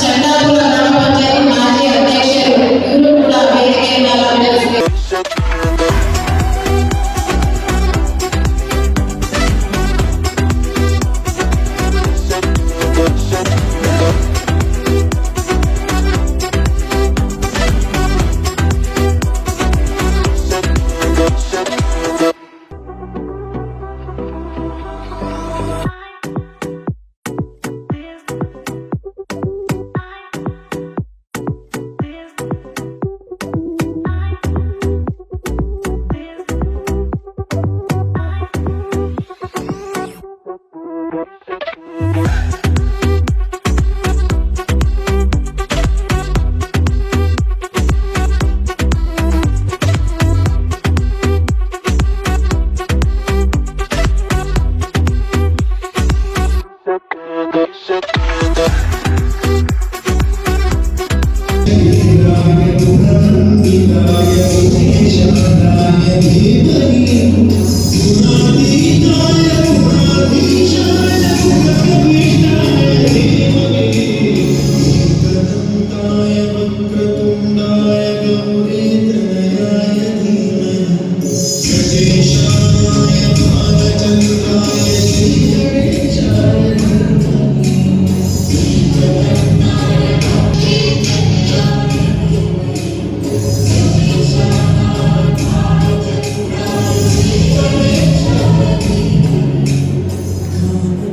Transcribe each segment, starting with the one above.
ಚಂದಾಪುರ ಗ್ರಾಮ ಪಂಚಾಯತ್ ಮಾಜಿ ಅಧ್ಯಕ್ಷರು ಇವರು ಕೂಡ ವೇದಿಕೆ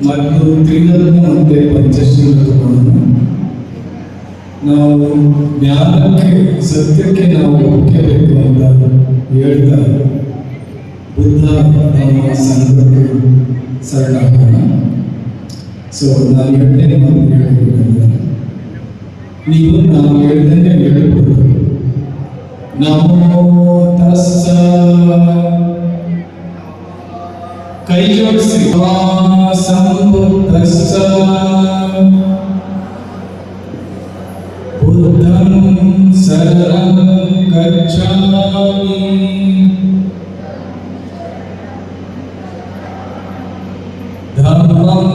ಮತ್ತು ತ್ರಿಧರ್ಮ ಮತ್ತೆ ಪಂಚಶೀಲಗಳನ್ನು ನಾವು ಜ್ಞಾನಕ್ಕೆ ಸತ್ಯಕ್ಕೆ ನಾವು ಒಪ್ಪಿಬೇಕು ಅಂತ ಹೇಳ್ತಾ ಬುದ್ಧ ನಮ್ಮ ಸಂಘಕ್ಕೆ ಶರಣಾಗೋಣ. ಸೊ ನಾನು ಎರಡನೇ ಮಾತು ಹೇಳಬೇಕಂದ್ರೆ ನೀವು ನಾವು ಹೇಳ್ದಂಗೆ ಹೇಳ್ಬೋದು. ನಮೋ ತಸ್ಸ ಕೈ ಜೋಡಿಸಿ ಸಂಬುದ್ಧಸ್ಸ ಬುದ್ಧಂ ಶರಣಂ ಗಚ್ಛಾಮಿ ಧಮ್ಮಂ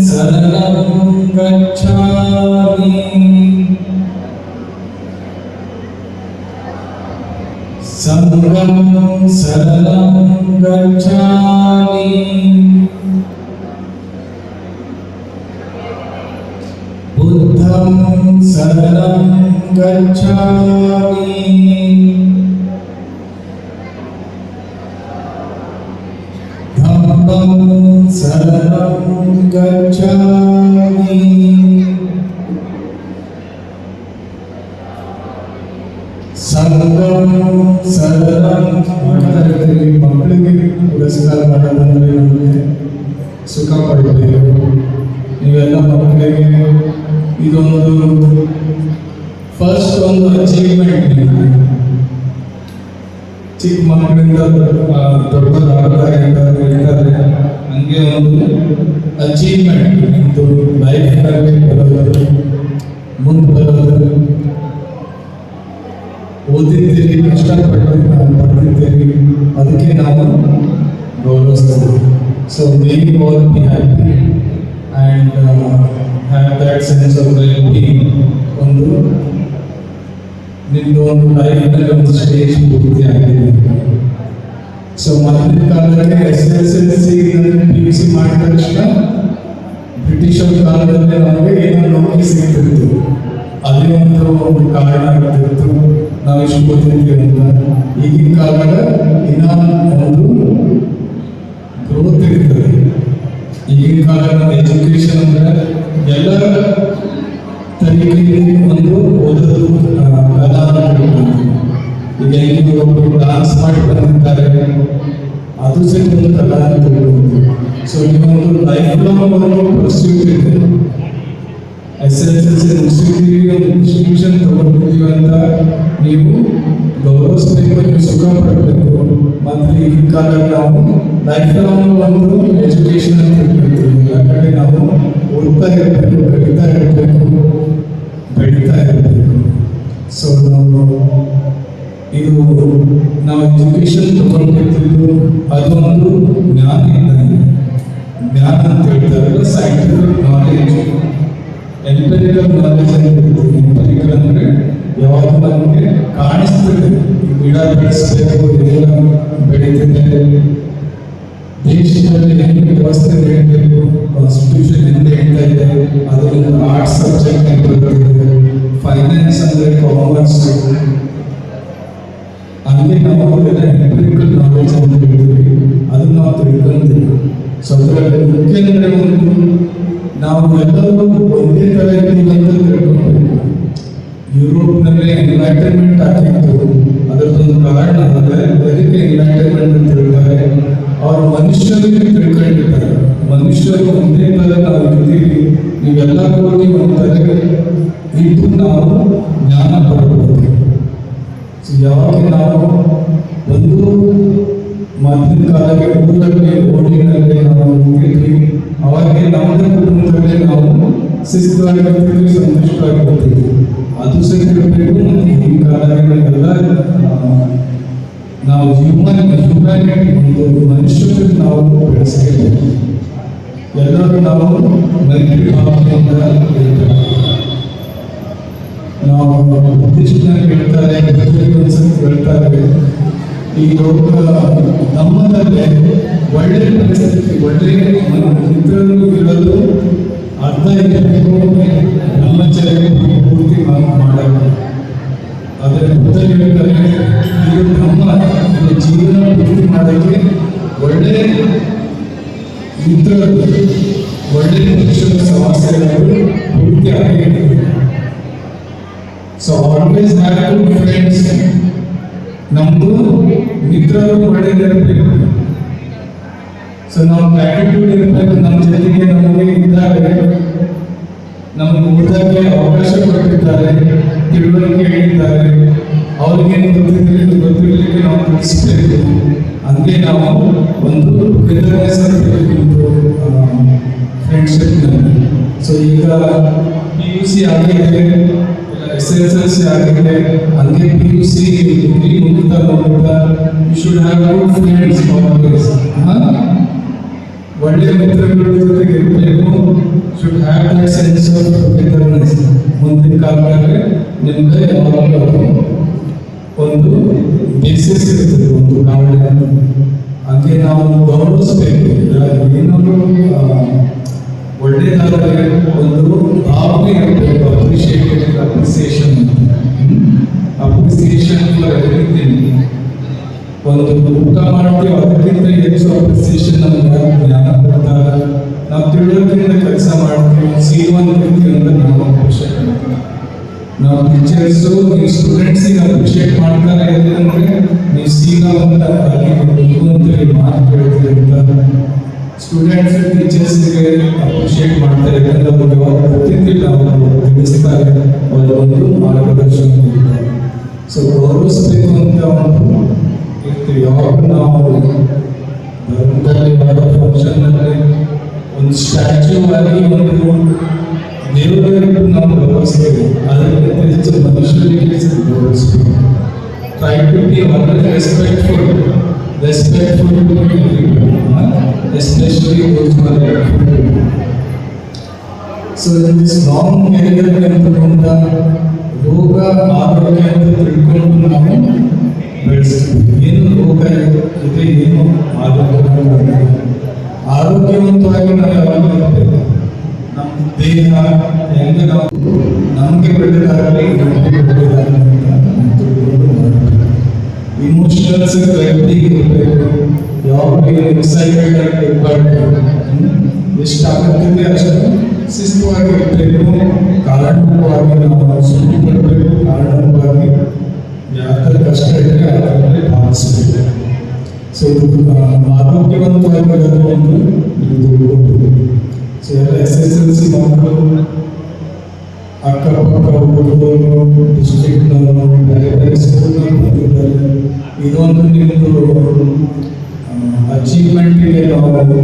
ಶರಣಂ ಗಚ್ಛಾಮಿ ಸಂಘಂ ಶರಣಂ ಗಚ್ಛಾಮಿ ಬುದ್ಧಂ ಶರಣಂ ಗಚ್ಛಾಮಿ ಧಮ್ಮಂ ಶರಣಂ ಗಚ್ಛಾಮಿ ಸಂಘಂ ಶರಣಂ. ಮಕ್ಕಳಿಗೆ ಪುರಸ್ಕಾರ ಮಾಡೋದಂದ್ರೆ ನಮಗೆ ಸುಖ ಪಡಬೇಕು. ನೀವೆಲ್ಲ ಮಕ್ಕಳಿಗೆ ಇದೊಂದು ಫಸ್ಟ್ ಒಂದು ಅಚೀವ್ಮೆಂಟ್. ಚಿಕ್ಕ ಮಕ್ಕಳಿಂದ ದೊಡ್ಡದಾಗ್ತಾರೆ ಅಂತ ಹೇಳ್ತಾರೆ, ಹಂಗೆ ಒಂದು ಅಚೀವ್ಮೆಂಟ್ ನಿಮ್ಮದು ಲೈಫ್ನಲ್ಲಿ ಬರೋದು, ಮುಂದೆ ಬರೋದು. ಓದಿದ್ದೀರಿ, ಕಷ್ಟಪಟ್ಟು ನಾವು ಬರ್ತಿದ್ದೀರಿ, ಅದಕ್ಕೆ ನಾವು ಗೌರವಿಸ್ತೇವೆ. So may you all be happy and have that sense of well being. ಒಂದು ನಿಮ್ಮದು ಒಂದು ಲೈಫ್ನಲ್ಲಿ ಒಂದು ಸ್ಟೇಜ್ ಪೂರ್ತಿ ಆಗಿದೆ. ಸೊ ಮೊದಲಿನ ಕಾಲಕ್ಕೆ SSLC PUC ಮಾಡಿದ ತಕ್ಷಣ ಬ್ರಿಟಿಷರ ಕಾಲದಲ್ಲಿ ನಮಗೆ ಏನೋ ನೌಕರಿ ಸಿಗ್ತಿತ್ತು. ಅದೇ ಒಂದು ಕಾರಣ ಆಗ್ತಿತ್ತು ನಾವು ಇಷ್ಟು ಗೊತ್ತಿದ್ದೀವಿ ಅಂತ. ಈಗಿನ ಕಾಲದ ಇನ್ನೂ ಒಂದು ಗ್ರೋತ್ ಇರ್ತದೆ. ಈಗಿನ ಕಾಲದ ಎಜುಕೇಶನ್ ಅಂದರೆ ಎಲ್ಲ ತರೀಕೆಯಲ್ಲಿ ಒಂದು ಓದೋದು ಕಲಾ ಅಂತ. ಈಗ ಹೆಂಗೆ ಒಬ್ಬರು ಡಾನ್ಸ್ ಮಾಡಿ ಬಂದಿದ್ದಾರೆ, ಅದು ಸಹ ಒಂದು ಕಲಾ ಅಂತ ಹೇಳ್ಬೋದು. ಸೊ ಇದೊಂದು ಲೈಫ್ ಲಾಂಗ್ ಒಂದು ಪರ್ಸ್ಯೂಟ್ ಇದೆ. SSLC ಮುಗಿಸಿದ್ದೀವಿ, ಒಂದು ಡಿಸ್ಟಿಂಕ್ಷನ್ ತಗೊಂಡಿದ್ದೀವಿ ಅಂತ ನೀವು ಗೌರವಿಸಬೇಕು, ನೀವು ಸುಖ ಪಡಬೇಕು. ಮತ್ತು ಈಗಿನ ಕಾಲದಲ್ಲಿ ನಾವು ಲೈಫ್ ಲಾಂಗ್ ಒಂದು ಎಜುಕೇಶನ್ ಅಂತ ಹೇಳ್ತೀವಿ. ಆ ಕಡೆ ನಾವು ಓದ್ತಾ ಇರಬೇಕು, ಕಲಿತಾ ಇರಬೇಕು, ಬೆಳೀತಾ ಇರಬೇಕು. ಸೊ ನಾವು ಎಜುಕೇಶನ್ ತಗೊಂಡಿದ್ದು ಅದೊಂದು ಜ್ಞಾನ ಇದ್ದಂಗೆ. ಜ್ಞಾನ ಅಂತ ಹೇಳ್ತಾರಲ್ಲ, ಸೈಂಟಿಫಿಕ್ ನಾಲೆಜ್. ಎಂಪೆರಿಕಲ್ ನಾಲೆಜ್ ಅಂತ ಹೇಳ್ತೀವಿ. ಎಂಪೆರಿಕಲ್ ಅಂದರೆ ಯಾವಾಗ ನಮಗೆ ಕಾಣಿಸ್ತದೆ, ಗಿಡ ಬೆಳೆಸಬೇಕು, ಇದೆಲ್ಲ ಬೆಳೀತಿದೆ, ದೇಶದಲ್ಲಿ ಹೆಂಗೆ ವ್ಯವಸ್ಥೆ ನಡೀಬೇಕು, ಕಾನ್ಸ್ಟಿಟ್ಯೂಷನ್ ಹೆಂಗೆ ಹೇಳ್ತಾ ಇದೆ, ಅದೊಂದು ಆರ್ಟ್ಸ್ ಸಬ್ಜೆಕ್ಟ್ ಅಂತ ಬರ್ತದೆ. ಫೈನಾನ್ಸ್ ಅಂದರೆ ಕಾಮರ್ಸ್. ಹಂಗೆ ನಾವು ಅದೆಲ್ಲ ಎಂಪೆರಿಕಲ್ ನಾಲೆಜ್ ಅಂತ ಹೇಳ್ತೀವಿ. ಅದನ್ನು ನಾವು ತಿಳ್ಕೊಂತೀವಿ. ಸೊ ಅದರಲ್ಲಿ ಮುಖ್ಯ ಅಂದರೆ ಒಂದು ನಾವು ಎಲ್ಲರೂ ಒಂದೇ ಥರ ಇದ್ದೀವಿ ಅಂತ ತಿಳ್ಕೊಬೇಕು. ಯುರೋಪ್ನಲ್ಲಿ ಎನ್ಲೈಟನ್ಮೆಂಟ್ ಆಗಿತ್ತು, ಅದರದೊಂದು ಕಾರಣ ಅಂದರೆ ಅದಕ್ಕೆ ಎನ್ಲೈಟನ್ಮೆಂಟ್ ಅಂತ ಹೇಳ್ತಾರೆ. ಅವರು ಮನುಷ್ಯರಿಗೆ ತಿಳ್ಕೊಂಡಿರ್ತಾರೆ, ಮನುಷ್ಯರು ಒಂದೇ ಥರ ನಾವು ಇರ್ತೀವಿ, ನೀವೆಲ್ಲ ಹೋಗಿ ಒಂದು ಥರ ಇದ್ದು ನಾವು ಜ್ಞಾನ ಪಡ್ಬೋದು. ಸೊ ಯಾವಾಗ ನಾವು ಒಂದು ಮೊದಲಿನ ಕಾಲಕ್ಕೆ ಊರಲ್ಲಿ ಓಣಿನಲ್ಲಿ ನಾವು ಇರ್ತೀವಿ, ಅವಾಗೆ ನಮ್ಮದೇ ಕುಟುಂಬದಲ್ಲಿ ನಾವು ಶಿಸ್ತುವಾಗಿ ಬರ್ತೀವಿ, ಸಂತುಷ್ಟವಾಗಿ ಬರ್ತೀವಿ. ಅದು ಸಹ ಇರಬೇಕು. ಮತ್ತು ಈಗಿನ ಕಾಲದಲ್ಲೆಲ್ಲ ನಾವು ಹ್ಯೂಮ್ಯಾನಿಟಿ ಒಂದು ಮನುಷ್ಯರಿಗೆ ನಾವು ಬೆಳೆಸಬೇಕು. ಎಲ್ಲರೂ ನಾವು ಮೈತ್ರಿ ಭಾವನೆಯಿಂದ ಇರ್ತೇವೆ. ನಾವು ಬುದ್ಧಿಸ್ಟ್ನಾಗ ಹೇಳ್ತಾರೆ, ಈ ರೋಗ ನಮ್ಮದಲ್ಲೇ ಒಳ್ಳೆ ಪರಿಸ್ಥಿತಿ, ಒಳ್ಳೆ ಮಿತ್ರರು ಇರೋದು ಅರ್ಥ ಇರಬೇಕು. ಬ್ರಹ್ಮಚರ್ಯ ಪೂರ್ತಿ ಮಾಡಬೇಕು. ಅದರ ಉತ್ತರಗಳಿದ್ದಾರೆ. ಇದು ನಮ್ಮ ಜೀವನ ಪೂರ್ತಿ ಮಾಡೋಕ್ಕೆ ಒಳ್ಳೆ ಮಿತ್ರರು, ಒಳ್ಳೆ ಪುರುಷರ ಸಮಸ್ಯೆಗಳು ಪೂರ್ತಿ ಆಗಿರ್ತದೆ. So always have good friends. ನಮ್ದು ಮಿತ್ರರು ಒಳ್ಳೆಯದಿರಬೇಕು. ಸೊ ನಾವು ಗ್ರ್ಯಾಟಿಟ್ಯೂಡ್ ಇರಬೇಕು. ನಮ್ಮ ಜೊತೆಗೆ ನಮಗೆ ಇದ್ದಾರೆ, ನಮಗೆ ಓದಕ್ಕೆ ಅವಕಾಶ ಕೊಟ್ಟಿದ್ದಾರೆ, ತಿಳುವಳಿಕೆ ಹೇಳಿದ್ದಾರೆ, ಅವ್ರಿಗೇನು ಗೊತ್ತಿರಲಿಕ್ಕೆ ನಾವು ಕಲಿಸಬೇಕು. ಹಂಗೆ ನಾವು ಒಂದು ಟುಗೆದರ್ನೆಸ್ ಫ್ರೆಂಡ್ಶಿಪ್ನಲ್ಲಿ. ಸೊ ಈಗ PUC ಆಗಿದೆ, SSLC ಆಗಿದೆ, ಹಂಗೆ PUC ಡಿಗ್ರಿ ಮುಗಿತಾ you should have good friends always. ಒಳ್ಳೆಯ ಮಿತ್ರಗಳ ಜೊತೆಗೆ ಇರಬೇಕು. Should have that sense of togetherness. ಮುಂದಿನ ಕಾಲದಲ್ಲಿ ನಿಮಗೆ ಯಾವಾಗಲೂ ಒಂದು ಬೇಸಿಸ್ ಇರ್ತದೆ, ಒಂದು ಕಾರಣ. ಹಾಗೆ ನಾವು ಗೌರವಿಸಬೇಕು. ಏನಾದರೂ ಒಳ್ಳೆಯದಾದರೆ ಒಂದು ಭಾವನೆ ಇರಬೇಕು. Appreciation for everything. ಒಂದು ಊಟ ಮಾಡ್ತೀವಿ, ಅದಕ್ಕಿಂತ ಹೆಚ್ಚು ಅಪ್ರಿಸಿಯೇಷನ್ ನಮ್ಗೆ ಜ್ಞಾನ ಕೊಡ್ತಾರೆ. ನಾವು ತಿಳುವಳಿಕೆಯಿಂದ ಕೆಲಸ ಮಾಡ್ತೀವಿ, ಸೀವಂತಿರ್ತೀವಿ ಅಂತ ನಾವು ಅಪ್ರಿಷಿಯೇಟ್ ಮಾಡ್ತೀವಿ. ನಾವು ಟೀಚರ್ಸು ನೀವು ಸ್ಟೂಡೆಂಟ್ಸಿಗೆ ಅಪ್ರಿಷಿಯೇಟ್ ಮಾಡ್ತಾರೆ ಯಾಕಂದ್ರೆ ನೀವು ಸೀವಂತರಾಗಿ ಅಂತೇಳಿ ಮಾತು ಕೇಳ್ತೀರಿ ಅಂತ. ಸ್ಟೂಡೆಂಟ್ಸ್ ಟೀಚರ್ಸ್ಗೆ ಅಪ್ರಿಷಿಯೇಟ್ ಮಾಡ್ತಾರೆ ಯಾಕಂದ್ರೆ ಅವ್ರಿಗೆ ಯಾವಾಗ ಗೊತ್ತಿದ್ದಿಲ್ಲ, ಅವರು ತಿಳಿಸ್ತಾರೆ, ಅವರು ಒಂದು ಮಾರ್ಗದರ್ಶನ ನೀಡ್ತಾರೆ. ಸೊ ಗೌರವಿಸಬೇಕು ಅಂತ ಒಂದು ಇರ್ತೀವಿ. ಯಾವಾಗ ನಾವು ಧರ್ಮದಲ್ಲಿ ಮಾಡೋ ಫಂಕ್ಷನ್ನಲ್ಲಿ ಒಂದು ಸ್ಟ್ಯಾಚ್ಯೂ ಆಗಿ ಒಂದು ದೇವರಿಗೆ ನಾವು ಗೌರವಿಸ್ತೇವೆ, ಅದಕ್ಕಿಂತ ಹೆಚ್ಚು ಮನುಷ್ಯರಿಗೆ ಗೌರವಿಸಬೇಕು. Try to be always respectful to everybody, especially those who are respectful. So in this long career ಅಂತ ರೋಗ ಆರೋಗ್ಯ ಅಂತ ತಿಳ್ಕೊಂಡು ನಾವು ಬೆಳೆಸ್ತೀವಿ. ಏನು ರೋಗ ಇದೆ, ಏನು ಆರೋಗ್ಯ. ಆರೋಗ್ಯವಂತವಾಗಿ ನಾವು ಯಾವಾಗ ಇರಬೇಕು. ನಮ್ಮ ದೇಹ ಹೆಂಗೆ ನಾವು ನಮಗೆ ಬೆಳೆದಾಗಲಿ ನಮಗೆ ಬೆಳೆದಾಗಲಿ ಅಂತ ತಿಳ್ಕೊಂಡು ಮಾಡಬೇಕು. ಇಮೋಷನಲ್ಸ್ ಗಟ್ಟಿ ಇರಬೇಕು. ಯಾವಾಗ ಎಕ್ಸೈಟೆಡ್ ಆಗಿ ಇರಬಾರ್ದು. ಎಷ್ಟಾಗುತ್ತದೆ ಅಷ್ಟು ಶಿಸ್ತುವಾಗಿ ಇರಬೇಕು. ಕಾರಣವಾಗಿ ನಾವು ಸುದ್ದಿ ಪಡಬೇಕು. ಕಾರಣವಾಗಿ ಯಾವ ಕಷ್ಟ ಇದ್ದರೆ ಅದರಲ್ಲಿ ಭಾವಿಸಬೇಕು. ಸೊ ಇದು ಆರೋಗ್ಯವಂತವಾಗಿರೋದು ಒಂದು ಇದು. ಸೊ ಎಲ್ಲ SSLC ಮಕ್ಕಳು ಅಕ್ಕಪಕ್ಕ ಹುಡುಗರು ಡಿಸ್ಟ್ರಿಕ್ಟ್ನವರು ಬೇರೆ ಬೇರೆ ಸ್ಕೂಲ್ನಲ್ಲಿ ಬಂದಿದ್ದಾರೆ. ಇದೊಂದು ನಿಮ್ಮದು ಅಚೀವ್ಮೆಂಟಿಗೆ ನಾವು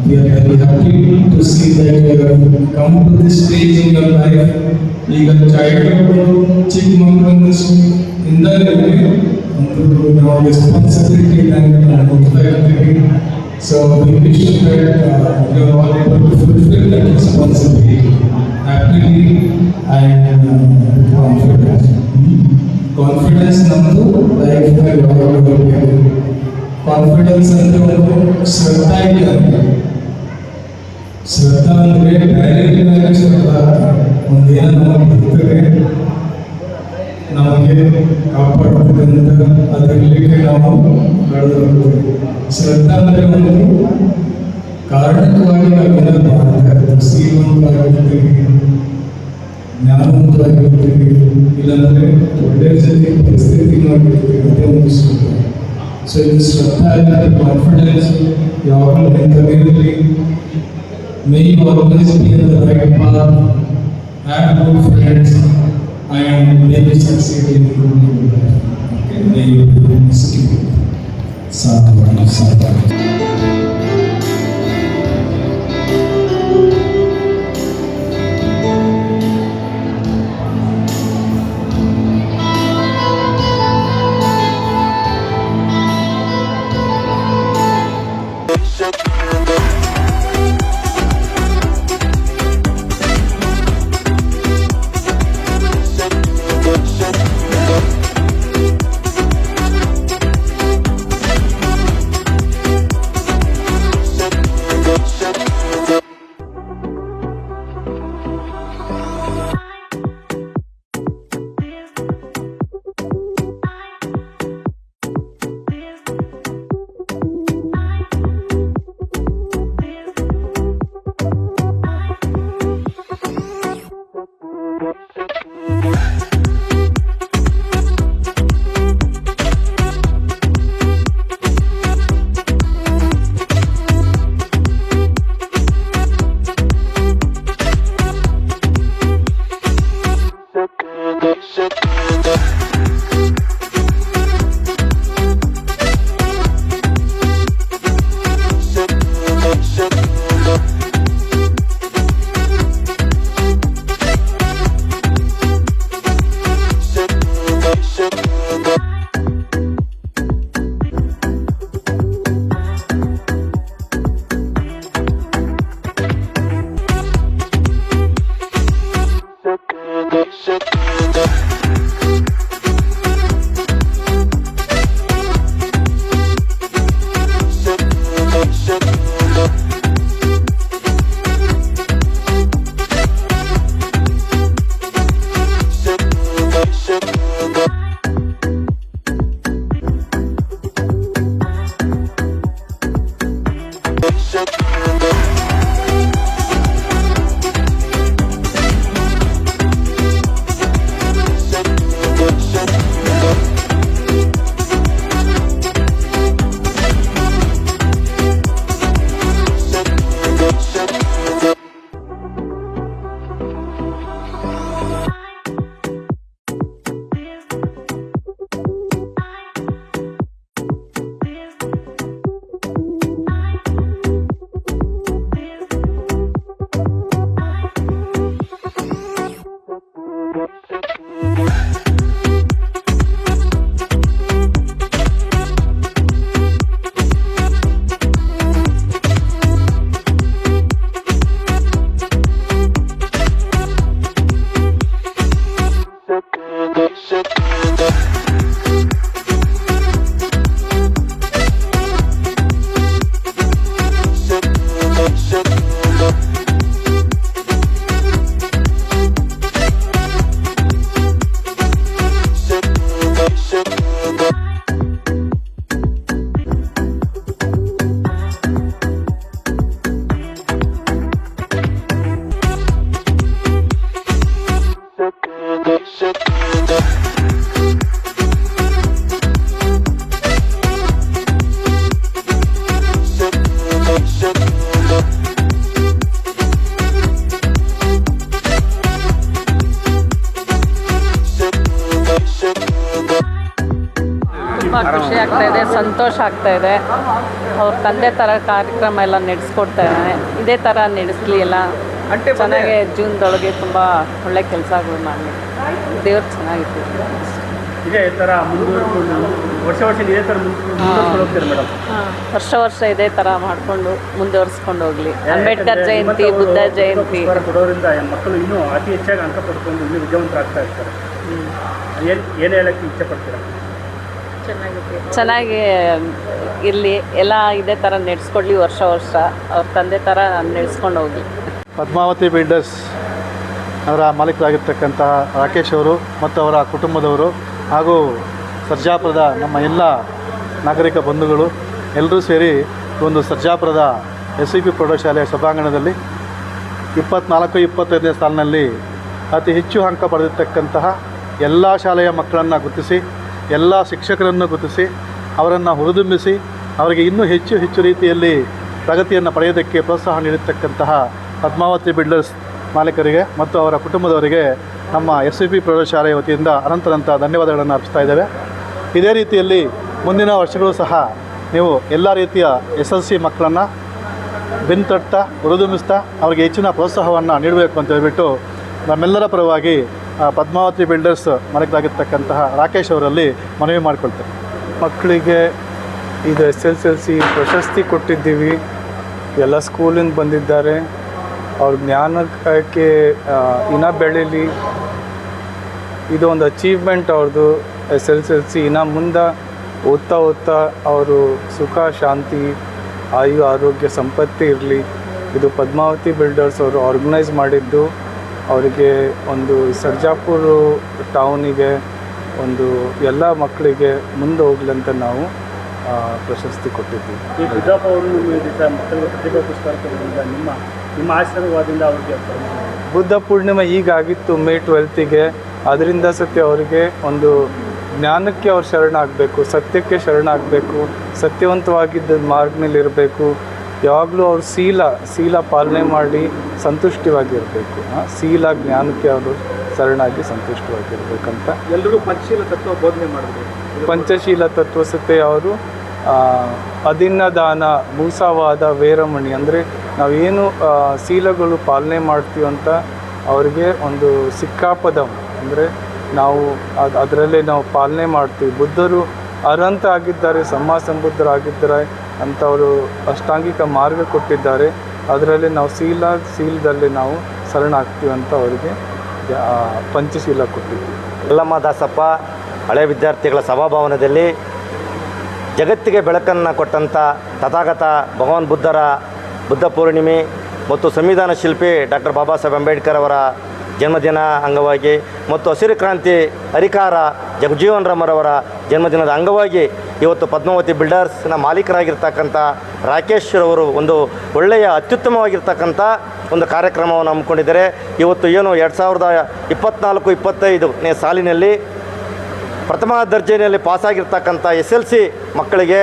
we are very happy to see that you have come to this stage in your life. ಈಗ ಚೈಲ್ಡ್ಹುಡ್ ಚಿಕ್ಕ ಮಕ್ಕಳನ್ನು ಇಂದಲೇ ಒಂದು ನಾವು ರೆಸ್ಪಾನ್ಸಿಬಿಲಿಟಿ ನಾವು ಹೋಗ್ತಾ ಇರ್ತೀವಿ. So we wish that you are all able to fulfill that responsibility happily and confidence. Confidence ನಮ್ಮದು ಲೈಫ್ನಲ್ಲಿ ಯಾವಾಗಲೂ ಬರಬೇಕು. ಕಾನ್ಫಿಡೆನ್ಸ್ ಅಂದರೆ ಒಂದು ಶ್ರದ್ಧಾ ಇಲ್ಲ. ಶ್ರದ್ಧಾ ಅಂದರೆ ಬೇರೆ ಶ್ರದ್ಧಾ ಒಂದೇನೋ ನಮಗೆ ಬರ್ತದೆ, ನಮಗೆ ಕಾಪಾಡ್ತದೆ ಅಂತ ಅದರಲ್ಲಿಗೆ ನಾವು ಬೆಳೆದಿರ್ತೇವೆ. ಶ್ರದ್ಧಾ ಅಂದರೆ ಒಂದು ಕಾರಣಕವಾಗಿ ನಾವೆಲ್ಲ ಮಾಡ್ತಾ ಇರ್ತೀವಿ. ಸೀವಂತವಾಗಿರ್ತೀವಿ, ಜ್ಞಾನವಂತವಾಗಿರ್ತೀವಿ, ಇಲ್ಲಾಂದರೆ ಒಳ್ಳೆಯ ಜೊತೆ ಪರಿಸ್ಥಿತಿ ಮಾಡಿರ್ತೀವಿ. ಅದೇ ಒಂದು ಶ್ರದ್ಧಾ. ಸೊ ಇದು ಶ್ರದ್ಧಾ ಇಲ್ಲ, ಕಾನ್ಫಿಡೆನ್ಸ್ ಯಾವಾಗಲೂ ನಿಂತಿರಲಿ. May you always be on the right path, have good friends, and may you succeed in your life. Okay, may you be skilled. Sadhu. ಖುಷಿ ಆಗ್ತಾ ಇದೆ, ಸಂತೋಷ ಆಗ್ತಾ ಇದೆ. ಅವ್ರ ತಂದೆ ಥರ ಕಾರ್ಯಕ್ರಮ ಎಲ್ಲ ನಡೆಸ್ಕೊಡ್ತಾ ಇದ್ದಾನೆ. ಇದೇ ಥರ ನಡೆಸಲಿ, ಎಲ್ಲ ಚೆನ್ನಾಗಿ ಜೀವನದೊಳಗೆ ತುಂಬ ಒಳ್ಳೆ ಕೆಲಸಗಳು ಮಾಡಲಿ. ದೇವ್ರು ಚೆನ್ನಾಗಿತ್ತು. ಇದೇ ಥರ ಮುಂದುವರ್ಕೊಂಡು ವರ್ಷ ಇದೇ ಥರ ಮುಂದುವರ್ಸ್ಕೊಂಡು ಹೋಗ್ತೀರಿ ಮೇಡಮ್? ವರ್ಷ ಇದೇ ಥರ ಮಾಡಿಕೊಂಡು ಮುಂದುವರ್ಸ್ಕೊಂಡು ಹೋಗಲಿ. ಅಂಬೇಡ್ಕರ್ ಜಯಂತಿ, ಬುದ್ಧ ಜಯಂತಿ ಕೊಡೋದ್ರಿಂದ ಮಕ್ಕಳು ಇನ್ನೂ ಅತಿ ಹೆಚ್ಚಾಗಿ ಅಂಕ ಪಡ್ಕೊಂಡು ಇನ್ನೂ ವಿದ್ಯಾವಂತರಾಗ್ತಾ ಇರ್ತಾರೆ. ಏನು ಹೇಳೋಕ್ಕೆ ಇಚ್ಛೆ ಪಡ್ತೀರಾ? ಚೆನ್ನಾಗಿ ಇರಲಿ, ಎಲ್ಲ ಇದೇ ಥರ ನಡೆಸ್ಕೊಡ್ಲಿ. ವರ್ಷ ಅವ್ರ ತಂದೆ ಥರ ನಡೆಸ್ಕೊಂಡು ಹೋಗಲಿ. ಪದ್ಮಾವತಿ ಬಿಲ್ಡರ್ಸ್ ಅವರ ಮಾಲೀಕರಾಗಿರ್ತಕ್ಕಂತಹ ರಾಕೇಶ್ ಅವರು ಮತ್ತು ಅವರ ಕುಟುಂಬದವರು ಹಾಗೂ ಸರ್ಜಾಪುರದ ನಮ್ಮ ಎಲ್ಲ ನಾಗರಿಕ ಬಂಧುಗಳು ಎಲ್ಲರೂ ಸೇರಿ ಒಂದು ಸರ್ಜಾಪುರದ SVP ಪ್ರೌಢಶಾಲೆಯ ಸಭಾಂಗಣದಲ್ಲಿ 24-25ನೇ ಸಾಲಿನಲ್ಲಿ ಅತಿ ಹೆಚ್ಚು ಅಂಕ ಪಡೆದಿರ್ತಕ್ಕಂತಹ ಎಲ್ಲ ಶಾಲೆಯ ಮಕ್ಕಳನ್ನು ಗುರುತಿಸಿ, ಎಲ್ಲ ಶಿಕ್ಷಕರನ್ನು ಗುರುತಿಸಿ, ಅವರನ್ನು ಹುರಿದುಂಬಿಸಿ ಅವರಿಗೆ ಇನ್ನೂ ಹೆಚ್ಚು ರೀತಿಯಲ್ಲಿ ಪ್ರಗತಿಯನ್ನು ಪಡೆಯೋದಕ್ಕೆ ಪ್ರೋತ್ಸಾಹ ನೀಡಿರ್ತಕ್ಕಂತಹ ಪದ್ಮಾವತಿ ಬಿಲ್ಡರ್ಸ್ ಮಾಲೀಕರಿಗೆ ಮತ್ತು ಅವರ ಕುಟುಂಬದವರಿಗೆ ನಮ್ಮ SVP ಪ್ರೌಢಶಾಲೆಯ ವತಿಯಿಂದ ಅನಂತ ಧನ್ಯವಾದಗಳನ್ನು ಅರ್ಪಿಸ್ತಾ ಇದ್ದೇವೆ. ಇದೇ ರೀತಿಯಲ್ಲಿ ಮುಂದಿನ ವರ್ಷಗಳು ಸಹ ನೀವು ಎಲ್ಲ ರೀತಿಯ SLC ಮಕ್ಕಳನ್ನು ಬೆನ್ತಟ್ತಾ ಹುರಿದುಂಬಿಸ್ತಾ ಅವರಿಗೆ ಹೆಚ್ಚಿನ ಪ್ರೋತ್ಸಾಹವನ್ನು ನೀಡಬೇಕು ಅಂತ ಹೇಳ್ಬಿಟ್ಟು ನಮ್ಮೆಲ್ಲರ ಪರವಾಗಿ ಪದ್ಮಾವತಿ ಬಿಲ್ಡರ್ಸ್ ಮಾಲೀಕರಾಗಿರ್ತಕ್ಕಂತಹ ರಾಕೇಶ್ ಅವರಲ್ಲಿ ಮನವಿ ಮಾಡಿಕೊಳ್ತೇವೆ. ಮಕ್ಕಳಿಗೆ ಇದು SSLC ಪ್ರಶಸ್ತಿ ಕೊಟ್ಟಿದ್ದೀವಿ. ಎಲ್ಲ ಸ್ಕೂಲಿಂದ ಬಂದಿದ್ದಾರೆ. ಅವ್ರ ಜ್ಞಾನಕ್ಕೆ ಇನ್ನೂ ಬೆಳೀಲಿ. ಇದು ಒಂದು ಅಚೀವ್ಮೆಂಟ್ ಅವ್ರದ್ದು. SSLC ಇನ್ನೂ ಮುಂದೆ ಓದ್ತಾ ಅವರು ಸುಖ ಶಾಂತಿ ಆರೋಗ್ಯ ಸಂಪತ್ತಿ ಇರಲಿ. ಇದು ಪದ್ಮಾವತಿ ಬಿಲ್ಡರ್ಸ್ ಅವರು ಆರ್ಗನೈಸ್ ಮಾಡಿದ್ದು. ಅವರಿಗೆ ಒಂದು ಸರ್ಜಾಪುರ ಟೌನಿಗೆ ಒಂದು ಎಲ್ಲ ಮಕ್ಕಳಿಗೆ ಮುಂದೆ ಹೋಗ್ಲಿ ಅಂತ ನಾವು ಪ್ರಶಸ್ತಿ ಕೊಟ್ಟಿದ್ದೀವಿ. ಈ ಬುದ್ಧಪ್ಪ ಅವರು ಮಕ್ಕಳಿಗೆ ಪ್ರತಿಭಾ ಪುರಸ್ಕಾರ ಕೊಡೋದ್ರಿಂದ ನಿಮ್ಮ ಆಶೀರ್ವಾದದಿಂದ ಅವ್ರಿಗೆ ಬುದ್ಧ ಪೂರ್ಣಿಮೆ ಈಗಾಗಿತ್ತು ಮೇ 12ಗೆ. ಅದರಿಂದ ಅವರಿಗೆ ಒಂದು ಜ್ಞಾನಕ್ಕೆ ಅವ್ರು ಶರಣಾಗಬೇಕು, ಸತ್ಯಕ್ಕೆ ಶರಣಾಗಬೇಕು, ಸತ್ಯವಂತವಾಗಿದ್ದ ಮಾರ್ಗನಲ್ಲಿರಬೇಕು. ಯಾವಾಗಲೂ ಅವ್ರು ಶೀಲ ಪಾಲನೆ ಮಾಡಿ ಸಂತುಷ್ಟವಾಗಿರಬೇಕು. ಶೀಲ ಜ್ಞಾನಕ್ಕೆ ಅವರು ಶರಣಾಗಿ ಸಂತುಷ್ಟವಾಗಿರ್ಬೇಕಂತ ಎಲ್ರಿಗೂ ಪಂಚಶೀಲ ತತ್ವ ಬೋಧನೆ ಮಾಡಬೇಕು. ಪಂಚಶೀಲ ತತ್ವಸತೆ ಅವರು ಅದಿನ್ನದಾನ ಮೂಸವಾದ ವೇರಮಣಿ ಅಂದರೆ ನಾವೇನು ಶೀಲಗಳು ಪಾಲನೆ ಮಾಡ್ತೀವಂತ ಅವರಿಗೆ ಒಂದು ಸಿಕ್ಕಾಪದಂ ಅಂದರೆ ನಾವು ಅದರಲ್ಲೇ ನಾವು ಪಾಲನೆ ಮಾಡ್ತೀವಿ. ಬುದ್ಧರು ಅರಂತ ಆಗಿದ್ದಾರೆ, ಸಂಬುದ್ಧರಾಗಿದ್ದಾರೆ ಅಂತ ಅವರು ಅಷ್ಟಾಂಗಿಕ ಮಾರ್ಗ ಕೊಟ್ಟಿದ್ದಾರೆ. ಅದರಲ್ಲಿ ನಾವು ಶೀಲದಲ್ಲಿ ನಾವು ಶರಣಾಗ್ತೀವಿ ಅಂತ ಅವರಿಗೆ ಪಂಚಶೀಲ ಕೊಟ್ಟಿದ್ದೀವಿ. ಯಲ್ಲಮ್ಮ ದಾಸಪ್ಪ ಹಳೆ ವಿದ್ಯಾರ್ಥಿಗಳ ಸಭಾಭವನದಲ್ಲಿ ಜಗತ್ತಿಗೆ ಬೆಳಕನ್ನು ಕೊಟ್ಟಂಥ ತಥಾಗತ ಭಗವಾನ್ ಬುದ್ಧ ಪೂರ್ಣಿಮೆ ಮತ್ತು ಸಂವಿಧಾನ ಶಿಲ್ಪಿ ಡಾಕ್ಟರ್ ಬಾಬಾ ಸಾಹೇಬ್ ಅಂಬೇಡ್ಕರ್ ಅವರ ಜನ್ಮದಿನ ಅಂಗವಾಗಿ ಮತ್ತು ಹಸಿರು ಕ್ರಾಂತಿ ಹರಿಕಾರ ಜಗಜೀವನ್ ರಾಮರವರ ಜನ್ಮದಿನದ ಅಂಗವಾಗಿ ಇವತ್ತು ಪದ್ಮಾವತಿ ಬಿಲ್ಡರ್ಸ್ನ ಮಾಲೀಕರಾಗಿರ್ತಕ್ಕಂಥ ರಾಕೇಶ್ ರವರು ಒಂದು ಒಳ್ಳೆಯ ಅತ್ಯುತ್ತಮವಾಗಿರ್ತಕ್ಕಂಥ ಒಂದು ಕಾರ್ಯಕ್ರಮವನ್ನು ಹಮ್ಮಿಕೊಂಡಿದ್ದಾರೆ. ಇವತ್ತು ಏನು 2024-25ನೇ ಸಾಲಿನಲ್ಲಿ ಪ್ರಥಮ ದರ್ಜೆಯಲ್ಲಿ ಪಾಸಾಗಿರ್ತಕ್ಕಂಥ SLC ಮಕ್ಕಳಿಗೆ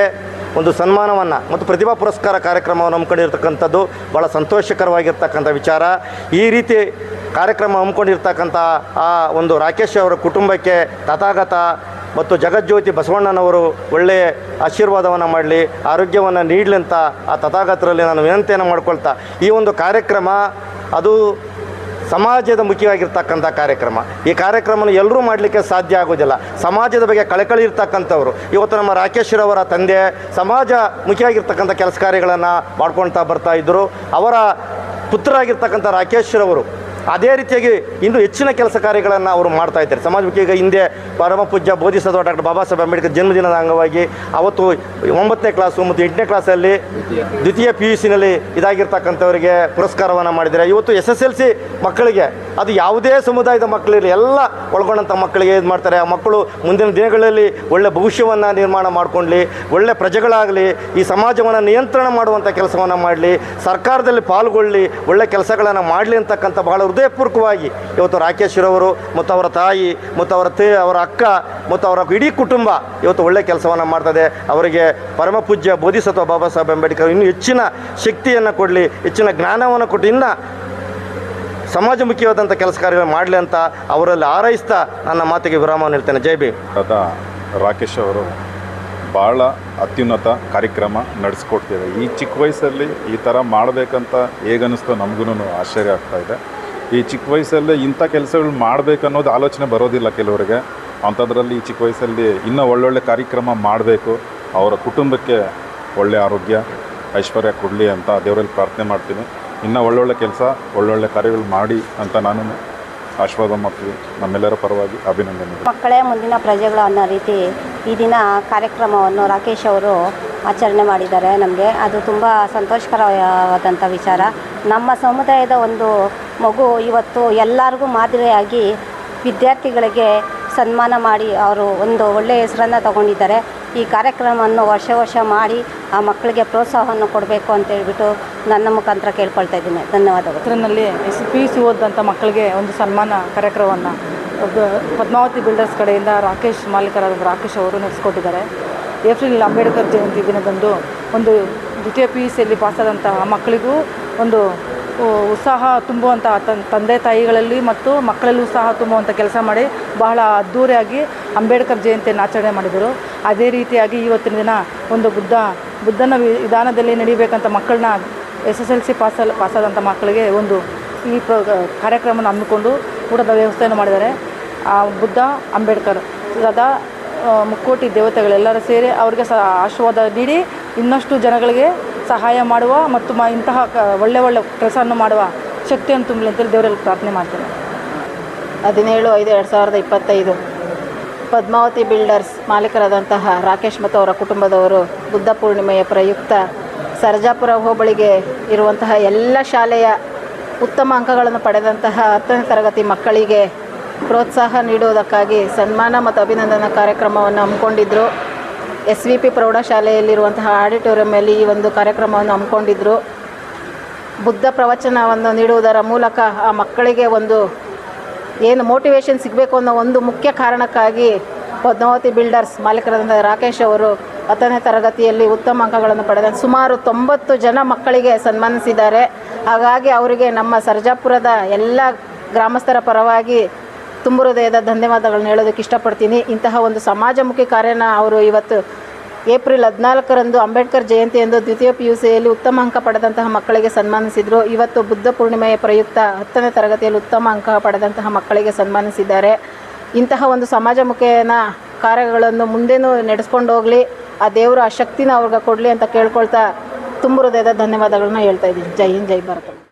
ಒಂದು ಸನ್ಮಾನವನ್ನು ಮತ್ತು ಪ್ರತಿಭಾ ಪುರಸ್ಕಾರ ಕಾರ್ಯಕ್ರಮವನ್ನು ಹಮ್ಮಿಕೊಂಡಿರ್ತಕ್ಕಂಥದ್ದು ಭಾಳ ಸಂತೋಷಕರವಾಗಿರ್ತಕ್ಕಂಥ ವಿಚಾರ. ಈ ರೀತಿ ಕಾರ್ಯಕ್ರಮ ಹಮ್ಮಿಕೊಂಡಿರ್ತಕ್ಕಂಥ ಆ ಒಂದು ರಾಕೇಶ್ ಅವರ ಕುಟುಂಬಕ್ಕೆ ತಥಾಗತ ಮತ್ತು ಜಗಜ್ಯೋತಿ ಬಸವಣ್ಣನವರು ಒಳ್ಳೆಯ ಆಶೀರ್ವಾದವನ್ನು ಮಾಡಲಿ, ಆರೋಗ್ಯವನ್ನು ನೀಡಲಿ ಅಂತ ಆ ತಥಾಗತರಲ್ಲಿ ನಾನು ವಿನಂತಿಯನ್ನು ಮಾಡ್ಕೊಳ್ತಾ, ಈ ಒಂದು ಕಾರ್ಯಕ್ರಮ ಅದು ಸಮಾಜದ ಮುಖ್ಯವಾಗಿರ್ತಕ್ಕಂಥ ಕಾರ್ಯಕ್ರಮ. ಈ ಕಾರ್ಯಕ್ರಮನ ಎಲ್ಲರೂ ಮಾಡಲಿಕ್ಕೆ ಸಾಧ್ಯ ಆಗೋದಿಲ್ಲ. ಸಮಾಜದ ಬಗ್ಗೆ ಕಳಕಳಿ ಇರ್ತಕ್ಕಂಥವ್ರು ಇವತ್ತು ನಮ್ಮ ರಾಕೇಶ್ರವರ ತಂದೆ ಸಮಾಜ ಮುಖ್ಯವಾಗಿರ್ತಕ್ಕಂಥ ಕೆಲಸ ಕಾರ್ಯಗಳನ್ನು ಮಾಡ್ಕೊಳ್ತಾ ಬರ್ತಾ ಇದ್ದರು. ಅವರ ಪುತ್ರರಾಗಿರ್ತಕ್ಕಂಥ ರಾಕೇಶ್ರವರು ಅದೇ ರೀತಿಯಾಗಿ ಇಂದು ಹೆಚ್ಚಿನ ಕೆಲಸ ಕಾರ್ಯಗಳನ್ನು ಅವರು ಮಾಡ್ತಾಯಿದ್ದಾರೆ ಸಮಾಜಮುಖಿ. ಈಗ ಹಿಂದೆ ಪರಮ ಪೂಜ್ಯ ಬೋಧಿಸತ್ವ ಡಾಕ್ಟರ್ ಬಾಬಾ ಸಾಹೇಬ್ ಅಂಬೇಡ್ಕರ್ ಜನ್ಮದಿನದ ಅಂಗವಾಗಿ ಅವತ್ತು 9ನೇ ಕ್ಲಾಸು ಮತ್ತು 8ನೇ ಕ್ಲಾಸಲ್ಲಿ ದ್ವಿತೀಯ PUCನಲ್ಲಿ ಇದಾಗಿರ್ತಕ್ಕಂಥವರಿಗೆ ಪುರಸ್ಕಾರವನ್ನು ಮಾಡಿದ್ದಾರೆ. ಇವತ್ತು SSLC ಮಕ್ಕಳಿಗೆ ಅದು ಯಾವುದೇ ಸಮುದಾಯದ ಮಕ್ಕಳಿರಲಿ ಎಲ್ಲ ಒಳಗೊಂಡಂಥ ಮಕ್ಕಳಿಗೆ ಇದು ಮಾಡ್ತಾರೆ. ಆ ಮಕ್ಕಳು ಮುಂದಿನ ದಿನಗಳಲ್ಲಿ ಒಳ್ಳೆ ಭವಿಷ್ಯವನ್ನು ನಿರ್ಮಾಣ ಮಾಡಿಕೊಳ್ಳಿ, ಒಳ್ಳೆ ಪ್ರಜೆಗಳಾಗಲಿ, ಈ ಸಮಾಜವನ್ನು ನಿಯಂತ್ರಣ ಮಾಡುವಂಥ ಕೆಲಸವನ್ನು ಮಾಡಲಿ, ಸರ್ಕಾರದಲ್ಲಿ ಪಾಲ್ಗೊಳ್ಳಿ, ಒಳ್ಳೆ ಕೆಲಸಗಳನ್ನು ಮಾಡಲಿ ಅಂತಕ್ಕಂಥ ಬಹಳ ಹೃದಯಪೂರ್ವಕವಾಗಿ ಇವತ್ತು ರಾಕೇಶ್ ರವರು ಮತ್ತು ಅವರ ತಾಯಿ ಮತ್ತು ಅವರ ಅಕ್ಕ ಮತ್ತು ಅವರ ಇಡೀ ಕುಟುಂಬ ಇವತ್ತು ಒಳ್ಳೆ ಕೆಲಸವನ್ನು ಮಾಡ್ತದೆ. ಅವರಿಗೆ ಪರಮ ಪೂಜ್ಯ ಬೋಧಿಸತ್ವ ಬಾಬಾ ಸಾಹೇಬ್ ಅಂಬೇಡ್ಕರ್ ಇನ್ನೂ ಹೆಚ್ಚಿನ ಶಕ್ತಿಯನ್ನು ಕೊಡಲಿ, ಹೆಚ್ಚಿನ ಜ್ಞಾನವನ್ನು ಕೊಟ್ಟು ಇನ್ನೂ ಸಮಾಜಮುಖಿಯಾದಂಥ ಕೆಲಸ ಕಾರ್ಯಗಳನ್ನು ಮಾಡಲಿ ಅಂತ ಅವರಲ್ಲಿ ಹಾರೈಸ್ತಾ ನನ್ನ ಮಾತಿಗೆ ವಿರಾಮವನ್ನು ಹೇಳ್ತೇನೆ. ಜೈ ಭೀಮ್. ರಾಕೇಶ್ ಅವರು ಭಾಳ ಅತ್ಯುನ್ನತ ಕಾರ್ಯಕ್ರಮ ನಡೆಸ್ಕೊಡ್ತಿದೆ. ಈ ಚಿಕ್ಕ ವಯಸ್ಸಲ್ಲಿ ಈ ಥರ ಮಾಡಬೇಕಂತ ಹೇಗನ್ನಿಸ್ತೋ ನಮಗೂ ಆಶ್ಚರ್ಯ ಆಗ್ತಾಯಿದೆ. ಈ ಚಿಕ್ಕ ವಯಸ್ಸಲ್ಲೇ ಇಂಥ ಕೆಲಸಗಳು ಮಾಡಬೇಕನ್ನೋದು ಆಲೋಚನೆ ಬರೋದಿಲ್ಲ ಕೆಲವರಿಗೆ. ಅಂಥದ್ರಲ್ಲಿ ಈ ಚಿಕ್ಕ ವಯಸ್ಸಲ್ಲಿ ಇನ್ನೂ ಒಳ್ಳೊಳ್ಳೆ ಕಾರ್ಯಕ್ರಮ ಮಾಡಬೇಕು, ಅವರ ಕುಟುಂಬಕ್ಕೆ ಒಳ್ಳೆಯ ಆರೋಗ್ಯ ಐಶ್ವರ್ಯ ಕೊಡಲಿ ಅಂತ ದೇವರಲ್ಲಿ ಪ್ರಾರ್ಥನೆ ಮಾಡ್ತೀನಿ. ಇನ್ನೂ ಒಳ್ಳೊಳ್ಳೆ ಕೆಲಸ ಒಳ್ಳೊಳ್ಳೆ ಕಾರ್ಯಗಳು ಮಾಡಿ ಅಂತ ನಾನು ಆಶೀರ್ವಾದ ಮಾಡ್ತೀವಿ. ನಮ್ಮೆಲ್ಲರ ಪರವಾಗಿ ಅಭಿನಂದನೆ. ಮಕ್ಕಳೇ ಮುಂದಿನ ಪ್ರಜೆಗಳು ಅನ್ನೋ ರೀತಿ ಈ ದಿನ ಕಾರ್ಯಕ್ರಮವನ್ನು ರಾಕೇಶ್ ಅವರು ಆಚರಣೆ ಮಾಡಿದ್ದಾರೆ. ನಮಗೆ ಅದು ತುಂಬ ಸಂತೋಷಕರವಾದಂಥ ವಿಚಾರ. ನಮ್ಮ ಸಮುದಾಯದ ಒಂದು ಮಗು ಇವತ್ತು ಎಲ್ಲರಿಗೂ ಮಾದರಿಯಾಗಿ ವಿದ್ಯಾರ್ಥಿಗಳಿಗೆ ಸನ್ಮಾನ ಮಾಡಿ ಅವರು ಒಂದು ಒಳ್ಳೆಯ ಹೆಸರನ್ನು ತಗೊಂಡಿದ್ದಾರೆ. ಈ ಕಾರ್ಯಕ್ರಮವನ್ನು ವರ್ಷ ಮಾಡಿ ಆ ಮಕ್ಕಳಿಗೆ ಪ್ರೋತ್ಸಾಹವನ್ನು ಕೊಡಬೇಕು ಅಂತ ಹೇಳ್ಬಿಟ್ಟು ನನ್ನ ಮುಖಾಂತರ ಕೇಳ್ಕೊಳ್ತಾ ಇದ್ದೀನಿ. ಧನ್ಯವಾದಗಳು. ಹೆಸರಿನಲ್ಲಿ PUC ಓದಿದಂಥ ಮಕ್ಕಳಿಗೆ ಒಂದು ಸನ್ಮಾನ ಕಾರ್ಯಕ್ರಮವನ್ನು ಪದ್ಮಾವತಿ ಬಿಲ್ಡರ್ಸ್ ಕಡೆಯಿಂದ ಮಾಲೀಕರಾದ ರಾಕೇಶ್ ಅವರು ನಡೆಸಿಕೊಟ್ಟಿದ್ದಾರೆ. ಏಪ್ರಿಲ್ ಅಂಬೇಡ್ಕರ್ ಜಯಂತಿ ದಿನದಂದು ಒಂದು ದ್ವಿತೀಯ PUCಯಲ್ಲಿ ಪಾಸಾದಂತಹ ಮಕ್ಕಳಿಗೂ ಒಂದು ಉತ್ಸಾಹ ತುಂಬುವಂಥ ತಂದೆ ತಾಯಿಗಳಲ್ಲಿ ಮತ್ತು ಮಕ್ಕಳಲ್ಲಿ ಉತ್ಸಾಹ ತುಂಬುವಂಥ ಕೆಲಸ ಮಾಡಿ ಬಹಳ ಅದ್ಧೂರಿಯಾಗಿ ಅಂಬೇಡ್ಕರ್ ಜಯಂತಿಯನ್ನು ಆಚರಣೆ ಮಾಡಿದರು. ಅದೇ ರೀತಿಯಾಗಿ ಇವತ್ತಿನ ದಿನ ಒಂದು ಬುದ್ಧನ ವಿಧಾನದಲ್ಲಿ ನಡೀಬೇಕಂತ ಮಕ್ಕಳನ್ನ SSLC ಪಾಸಾದಂಥ ಮಕ್ಕಳಿಗೆ ಒಂದು ಈ ಕಾರ್ಯಕ್ರಮವನ್ನು ಹಮ್ಮಿಕೊಂಡು ಊಟದ ವ್ಯವಸ್ಥೆಯನ್ನು ಮಾಡಿದ್ದಾರೆ. ಬುದ್ಧ ಅಂಬೇಡ್ಕರ್ ಸದಾ ಮುಕ್ಕೋಟಿ ದೇವತೆಗಳೆಲ್ಲರೂ ಸೇರಿ ಅವರಿಗೆ ಆಶೀರ್ವಾದ ನೀಡಿ ಇನ್ನಷ್ಟು ಜನಗಳಿಗೆ ಸಹಾಯ ಮಾಡುವ ಮತ್ತು ಇಂತಹ ಒಳ್ಳೆ ಕೆಲಸವನ್ನು ಮಾಡುವ ಶಕ್ತಿಯನ್ನು ತುಂಬಲಿ ಅಂತೇಳಿ ದೇವರಲ್ಲಿ ಪ್ರಾರ್ಥನೆ ಮಾಡ್ತೇನೆ. 17/5/2025 ಪದ್ಮಾವತಿ ಬಿಲ್ಡರ್ಸ್ ಮಾಲೀಕರಾದಂತಹ ರಾಕೇಶ್ ಮತ್ತು ಅವರ ಕುಟುಂಬದವರು ಬುದ್ಧ ಪೂರ್ಣಿಮೆಯ ಪ್ರಯುಕ್ತ ಸರ್ಜಾಪುರ ಹೋಬಳಿಗೆ ಇರುವಂತಹ ಎಲ್ಲ ಶಾಲೆಯ ಉತ್ತಮ ಅಂಕಗಳನ್ನು ಪಡೆದಂತಹ 10ನೇ ತರಗತಿ ಮಕ್ಕಳಿಗೆ ಪ್ರೋತ್ಸಾಹ ನೀಡುವುದಕ್ಕಾಗಿ ಸನ್ಮಾನ ಮತ್ತು ಅಭಿನಂದನಾ ಕಾರ್ಯಕ್ರಮವನ್ನು ಹಮ್ಮಿಕೊಂಡಿದ್ದರು. SVP ಪ್ರೌಢಶಾಲೆಯಲ್ಲಿರುವಂತಹ ಆಡಿಟೋರಿಯಂನಲ್ಲಿ ಈ ಒಂದು ಕಾರ್ಯಕ್ರಮವನ್ನು ಹಮ್ಮಿಕೊಂಡಿದ್ದರು. ಬುದ್ಧ ಪ್ರವಚನವನ್ನು ನೀಡುವುದರ ಮೂಲಕ ಆ ಮಕ್ಕಳಿಗೆ ಒಂದು ಏನು ಮೋಟಿವೇಶನ್ ಸಿಗಬೇಕು ಅನ್ನೋ ಒಂದು ಮುಖ್ಯ ಕಾರಣಕ್ಕಾಗಿ ಪದ್ಮಾವತಿ ಬಿಲ್ಡರ್ಸ್ ಮಾಲೀಕರಾದಂಥ ರಾಕೇಶ್ ಅವರು 10ನೇ ತರಗತಿಯಲ್ಲಿ ಉತ್ತಮ ಅಂಕಗಳನ್ನು ಪಡೆದ ಸುಮಾರು 90 ಜನ ಮಕ್ಕಳಿಗೆ ಸನ್ಮಾನಿಸಿದ್ದಾರೆ. ಹಾಗಾಗಿ ಅವರಿಗೆ ನಮ್ಮ ಸರ್ಜಾಪುರದ ಎಲ್ಲ ಗ್ರಾಮಸ್ಥರ ಪರವಾಗಿ ತುಂಬ ಹೃದಯದ ಧನ್ಯವಾದಗಳನ್ನ ಹೇಳೋದಕ್ಕೆ ಇಷ್ಟಪಡ್ತೀನಿ. ಇಂತಹ ಒಂದು ಸಮಾಜಮುಖಿ ಕಾರ್ಯನ ಅವರು ಇವತ್ತು ಏಪ್ರಿಲ್ 14ರಂದು ಅಂಬೇಡ್ಕರ್ ಜಯಂತಿಯಂದು ದ್ವಿತೀಯ PUCಯಲ್ಲಿ ಉತ್ತಮ ಅಂಕ ಪಡೆದಂತಹ ಮಕ್ಕಳಿಗೆ ಸನ್ಮಾನಿಸಿದರು. ಇವತ್ತು ಬುದ್ಧ ಪೂರ್ಣಿಮೆಯ ಪ್ರಯುಕ್ತ 10ನೇ ತರಗತಿಯಲ್ಲಿ ಉತ್ತಮ ಅಂಕ ಪಡೆದಂತಹ ಮಕ್ಕಳಿಗೆ ಸನ್ಮಾನಿಸಿದ್ದಾರೆ. ಇಂತಹ ಒಂದು ಸಮಾಜಮುಖಿನ ಕಾರ್ಯಗಳನ್ನು ಮುಂದೇನೂ ನಡೆಸ್ಕೊಂಡು ಹೋಗಲಿ, ಆ ದೇವರು ಆ ಶಕ್ತಿನ ಅವ್ರಿಗೆ ಕೊಡಲಿ ಅಂತ ಕೇಳ್ಕೊಳ್ತಾ ತುಂಬ ಹೃದಯದ ಧನ್ಯವಾದಗಳನ್ನ ಹೇಳ್ತಾ ಇದ್ದೀನಿ. ಜೈ ಹಿಂದ್, ಜೈ ಭಾರತ.